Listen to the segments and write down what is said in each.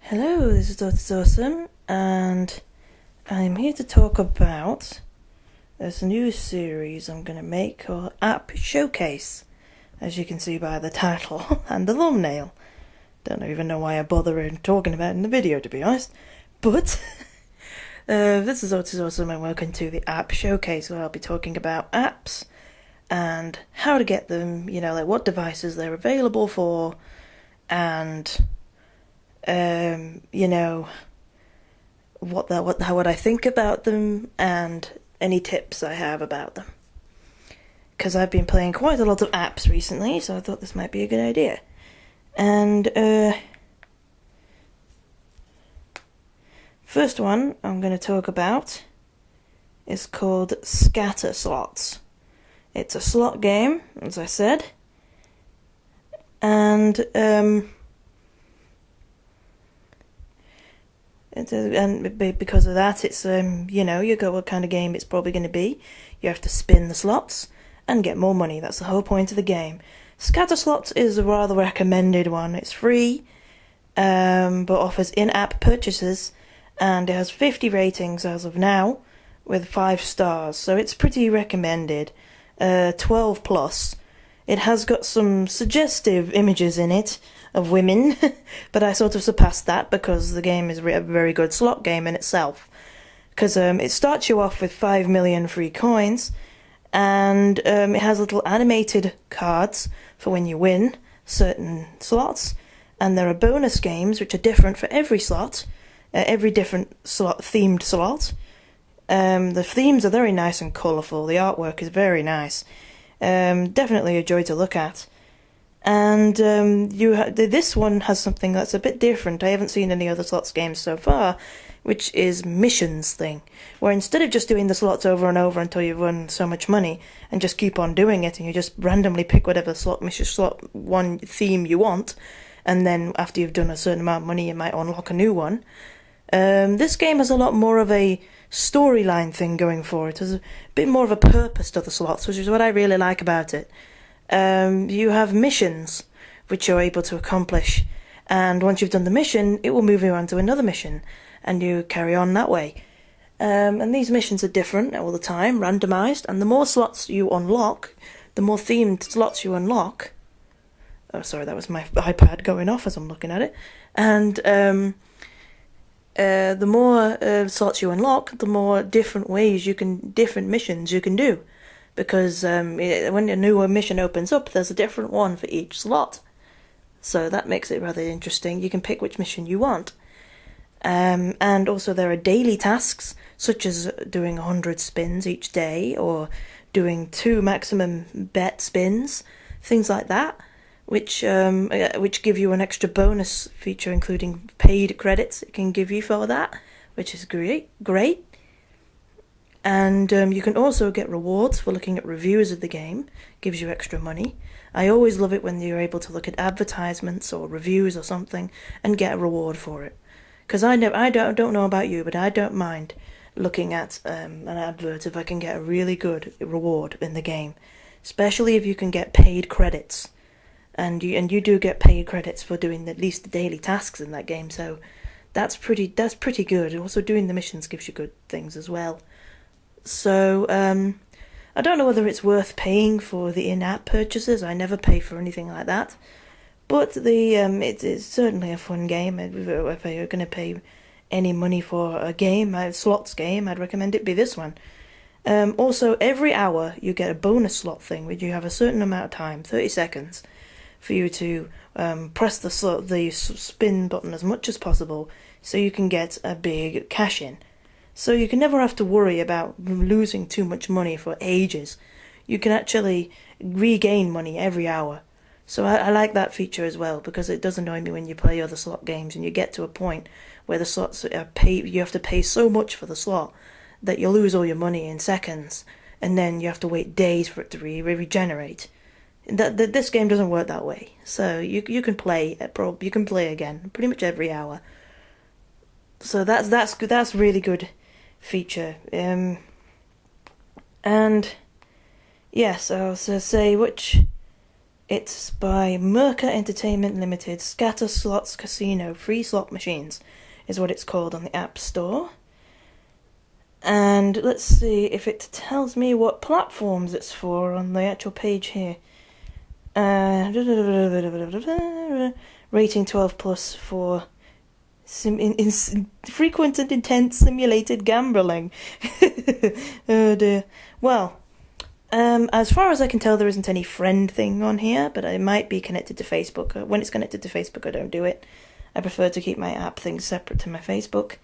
Hello, this is Dr. Awesome, and I'm here to talk about this new series I'm going to make called App Showcase, as you can see by the title and the thumbnail. Don't even know why I bother talking about it in the video, to be honest, but this is Dr. Awesome, and welcome to the App Showcase, where I'll be talking about apps and how to get them, like what devices they're available for, and what I think about them, and any tips I have about them. Because I've been playing quite a lot of apps recently, so I thought this might be a good idea. And first one I'm going to talk about is called Scatter Slots. It's a slot game, as I said, and because of that, it's you go what kind of game it's probably going to be. You have to spin the slots and get more money. That's the whole point of the game. Scatter Slots is a rather recommended one. It's free, but offers in-app purchases, and it has 50 ratings as of now, with 5 stars. So it's pretty recommended. 12 plus. It has got some suggestive images in it of women, but I sort of surpassed that because the game is a very good slot game in itself. Because it starts you off with 5 million free coins, and it has little animated cards for when you win certain slots, and there are bonus games which are different for every slot, every different themed slot. The themes are very nice and colourful, the artwork is very nice. Definitely a joy to look at. And this one has something that's a bit different. I haven't seen any other slots games so far, which is missions thing, where instead of just doing the slots over and over until you've won so much money and just keep on doing it, and you just randomly pick whatever slot one theme you want, and then after you've done a certain amount of money you might unlock a new one. This game has a lot more of a storyline thing going for it. There's a bit more of a purpose to the slots, which is what I really like about it. You have missions which you're able to accomplish, and once you've done the mission, it will move you on to another mission, and you carry on that way. And these missions are different all the time, randomized, and the more slots you unlock, the more themed slots you unlock. Oh, sorry, that was my iPad going off as I'm looking at it. And the more slots you unlock, the more different missions you can do. Because when a new mission opens up, there's a different one for each slot. So that makes it rather interesting. You can pick which mission you want. And also there are daily tasks, such as doing 100 spins each day, or doing 2 maximum bet spins, things like that, which give you an extra bonus feature, including paid credits it can give you for that, which is great. And you can also get rewards for looking at reviews of the game. Gives you extra money. I always love it when you're able to look at advertisements or reviews or something and get a reward for it. Because I don't know about you, but I don't mind looking at an advert if I can get a really good reward in the game, especially if you can get paid credits. And you do get paid credits for doing at least the daily tasks in that game. So that's pretty good. Also, doing the missions gives you good things as well. So, I don't know whether it's worth paying for the in-app purchases. I never pay for anything like that. But it's certainly a fun game. If you're going to pay any money for a slots game, I'd recommend it be this one. Also, every hour you get a bonus slot thing, where you have a certain amount of time, 30 seconds, for you to press the spin button as much as possible, so you can get a big cash-in. So you can never have to worry about losing too much money for ages. You can actually regain money every hour. So I like that feature as well, because it does annoy me when you play other slot games and you get to a point where the slots are you have to pay so much for the slot that you lose all your money in seconds, and then you have to wait days for it to regenerate. This game doesn't work that way. So you can play again pretty much every hour. So that's really good feature. And yes, I was to say which It's by Merca Entertainment Limited. Scatter Slots Casino Free Slot Machines is what it's called on the App Store. And let's see if it tells me what platforms it's for on the actual page here. Rating 12 plus for frequent and intense simulated gambling. Oh dear. Well, as far as I can tell, there isn't any friend thing on here, but it might be connected to Facebook. When it's connected to Facebook, I don't do it. I prefer to keep my app things separate to my Facebook.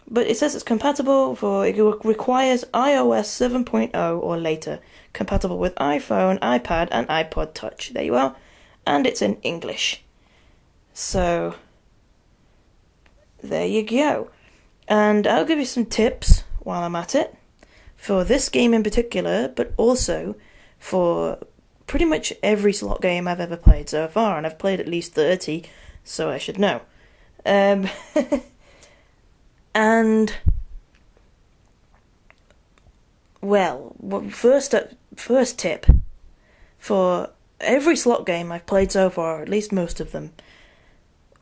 But it says it's compatible it requires iOS 7.0 or later. Compatible with iPhone, iPad, and iPod Touch. There you are. And it's in English. So, there you go. And I'll give you some tips while I'm at it. For this game in particular, but also for pretty much every slot game I've ever played so far. And I've played at least 30, so I should know. And, well, first tip, for every slot game I've played so far, at least most of them,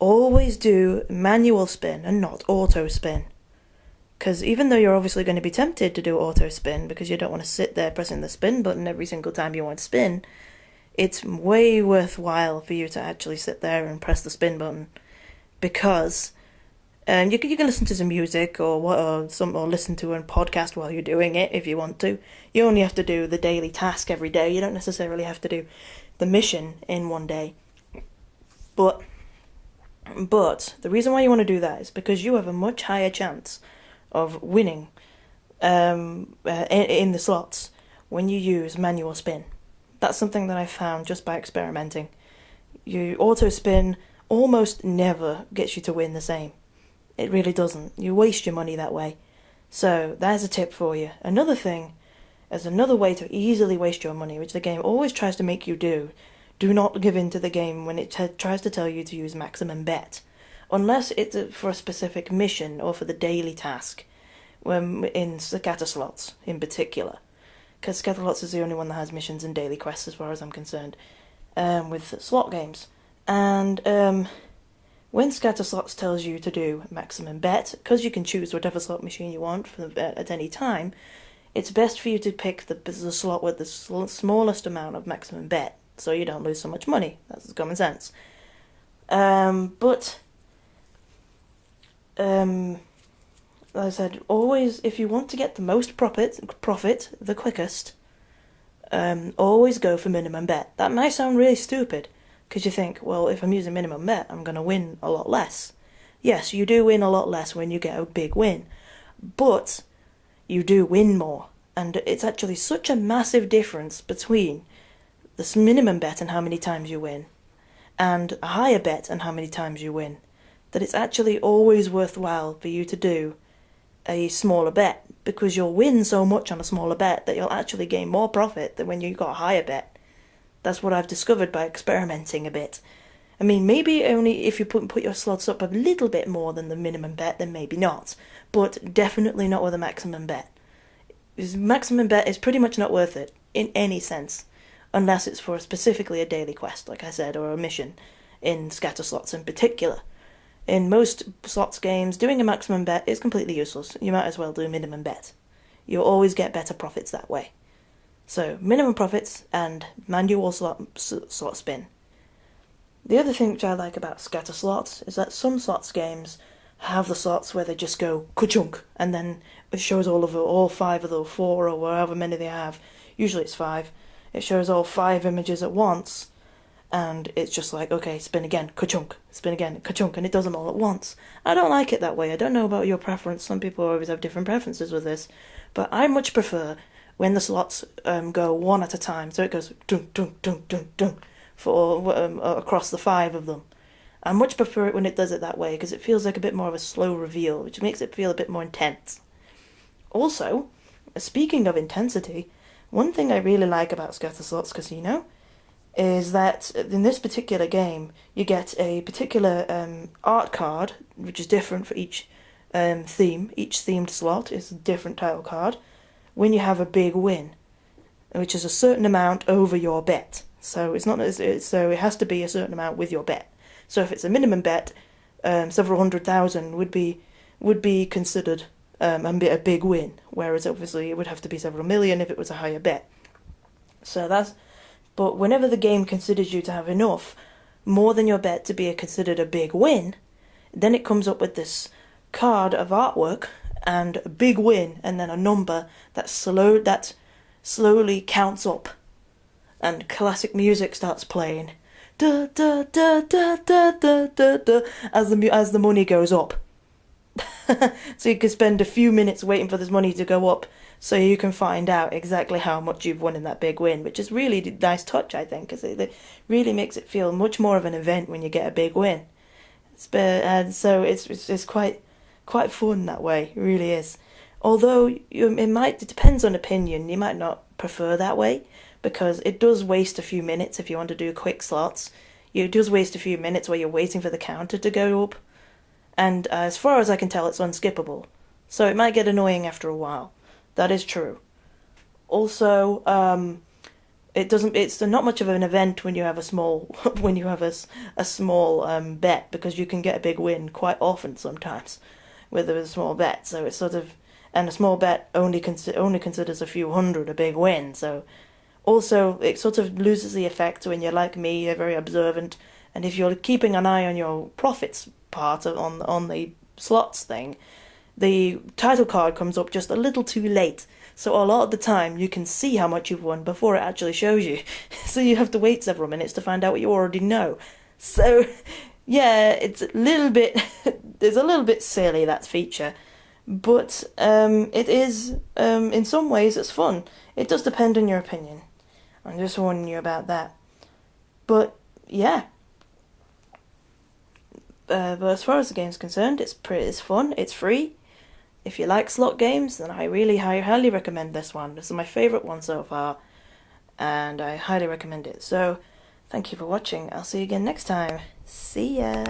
always do manual spin and not auto spin. Because even though you're obviously going to be tempted to do auto spin because you don't want to sit there pressing the spin button every single time you want to spin, it's way worthwhile for you to actually sit there and press the spin button, because you can listen to some music or listen to a podcast while you're doing it if you want to. You only have to do the daily task every day. You don't necessarily have to do the mission in one day. But the reason why you want to do that is because you have a much higher chance of winning in the slots when you use manual spin. That's something that I found just by experimenting. You auto spin almost never gets you to win the same. It really doesn't. You waste your money that way. So, there's a tip for you. Another thing, as another way to easily waste your money, which the game always tries to make you do not give in to the game when it tries to tell you to use maximum bet. Unless it's for a specific mission or for the daily task, in scatter slots in particular. Because scatter slots is the only one that has missions and daily quests as far as I'm concerned, with slot games. And, when scatter slots tells you to do maximum bet, because you can choose whatever slot machine you want at any time, it's best for you to pick the slot with the smallest amount of maximum bet, so you don't lose so much money. That's common sense. As I said, always, if you want to get the most profit the quickest, always go for minimum bet. That might sound really stupid, because you think, well, if I'm using minimum bet, I'm going to win a lot less. Yes, you do win a lot less when you get a big win, but you do win more. And it's actually such a massive difference between this minimum bet and how many times you win, and a higher bet and how many times you win, that it's actually always worthwhile for you to do a smaller bet, because you'll win so much on a smaller bet that you'll actually gain more profit than when you got a higher bet. That's what I've discovered by experimenting a bit. I mean, maybe only if you put your slots up a little bit more than the minimum bet, then maybe not. But definitely not with a maximum bet. Because maximum bet is pretty much not worth it, in any sense. Unless it's for specifically a daily quest, like I said, or a mission, in scatter slots in particular. In most slots games, doing a maximum bet is completely useless. You might as well do a minimum bet. You'll always get better profits that way. So, minimum profits and manual slot spin. The other thing which I like about scatter slots is that some slots games have the slots where they just go ka-chunk, and then it shows all 5 of the 4 or however many they have. Usually it's 5. It shows all 5 images at once, and it's just like, okay, spin again, ka-chunk, spin again, ka-chunk, and it does them all at once. I don't like it that way. I don't know about your preference. Some people always have different preferences with this, but I much prefer when the slots go one at a time, so it goes dunk, dunk, dunk, dunk, dunk, for across the 5 of them. I much prefer it when it does it that way, because it feels like a bit more of a slow reveal, which makes it feel a bit more intense. Also, speaking of intensity, one thing I really like about Scatter Slots Casino is that in this particular game, you get a particular art card, which is different for each theme. Each themed slot is a different title card when you have a big win. which is a certain amount over your bet. So it's not so it has to be a certain amount with your bet. So if it's a minimum bet, several 100,000 would be considered a big win, whereas obviously it would have to be several million if it was a higher bet. But whenever the game considers you to have enough, more than your bet to be considered a big win, then it comes up with this card of artwork and a big win, and then a number that slowly counts up, and classic music starts playing, da da da da da da da da, as the money goes up. So you can spend a few minutes waiting for this money to go up, so you can find out exactly how much you've won in that big win, which is really a nice touch, I think, because it really makes it feel much more of an event when you get a big win. And so it's quite fun that way. It really is. Although it depends on opinion. You might not prefer that way, because it does waste a few minutes if you want to do quick slots. It does waste a few minutes where you're waiting for the counter to go up. And as far as I can tell, it's unskippable. So it might get annoying after a while. That is true. Also, it's not much of an event when you have a small bet, because you can get a big win quite often sometimes with a small bet. So it's and a small bet only considers a few hundred a big win. So also it sort of loses the effect when you're like me, you're very observant, and if you're keeping an eye on your profits part on the slots thing, the title card comes up just a little too late. So a lot of the time you can see how much you've won before it actually shows you. So you have to wait several minutes to find out what you already know. So yeah, it's a little bit silly, that feature. But it is, in some ways it's fun. It does depend on your opinion. I'm just warning you about that. But yeah. But as far as the game's concerned, it's fun, it's free. If you like slot games, then I really highly recommend this one. This is my favourite one so far, and I highly recommend it. So, thank you for watching. I'll see you again next time. See ya!